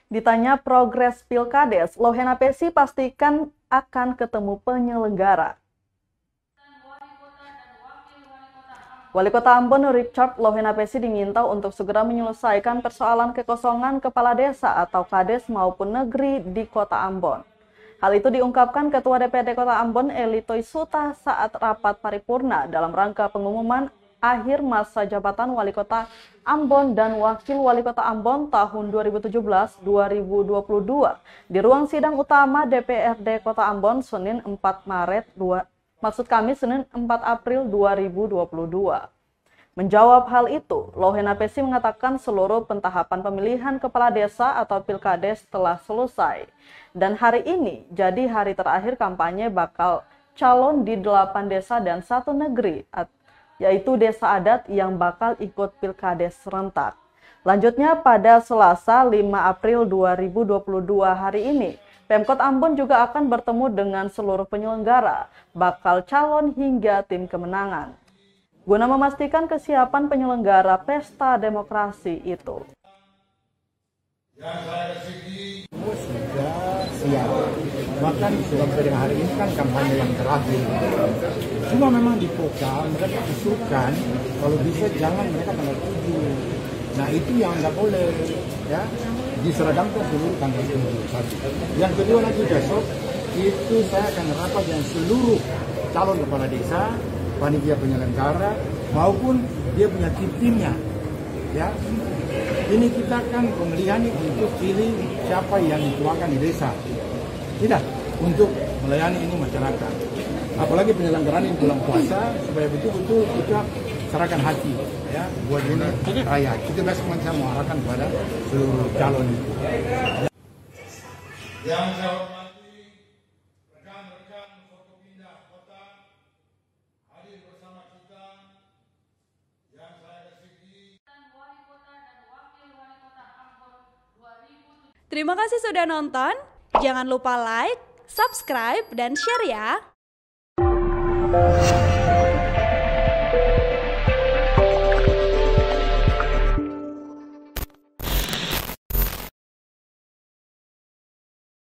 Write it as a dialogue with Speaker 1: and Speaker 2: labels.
Speaker 1: Ditanya progres Pilkades, Lohena Pesi pastikan akan ketemu penyelenggara. Wali Kota Ambon Richard Lohena Pesi diminta untuk segera menyelesaikan persoalan kekosongan kepala desa atau kades maupun negeri di Kota Ambon. Hal itu diungkapkan Ketua DPRD Kota Ambon Eli Toisuta saat rapat paripurna dalam rangka pengumuman akhir masa jabatan Wali Kota Ambon dan Wakil Wali Kota Ambon tahun 2017-2022 di ruang sidang utama DPRD Kota Ambon Senin 4 April 2022. Menjawab hal itu, Lohena Pesi mengatakan seluruh pentahapan pemilihan kepala desa atau Pilkades telah selesai. Dan hari ini jadi hari terakhir kampanye bakal calon di 8 desa dan 1 negeri, yaitu desa adat yang bakal ikut Pilkades serentak. Lanjutnya pada Selasa 5 April 2022 hari ini, Pemkot Ambon juga akan bertemu dengan seluruh penyelenggara, bakal calon hingga tim kemenangan, guna memastikan kesiapan penyelenggara pesta demokrasi itu.
Speaker 2: Sudah siap. Bahkan sampai dengan hari ini kan kampanye yang terakhir. Cuma memang di kota mereka usulkan kalau bisa jangan mereka tanggal 7. Nah itu yang nggak boleh, ya, diseragamkan seluruh tanggal 7. Yang kedua lagi besok itu saya akan rapat dengan seluruh calon kepala desa, panitia penyelenggara maupun dia punya timnya, ya. Ini kita kan pemilihan untuk pilih siapa yang dituakan di desa, tidak untuk melayani ini masyarakat. Apalagi penyelenggaraan ini bulan puasa supaya betul-betul kita serahkan hati, ya, buat ini rakyat. Itu besok saya mau arahkan kepada seluruh calon itu. Yang saya hormati rekan-rekan Forkopimda Kota hadir bersama kita, yang saya kasihi.
Speaker 3: Terima kasih sudah nonton. Jangan lupa like, subscribe, dan share ya.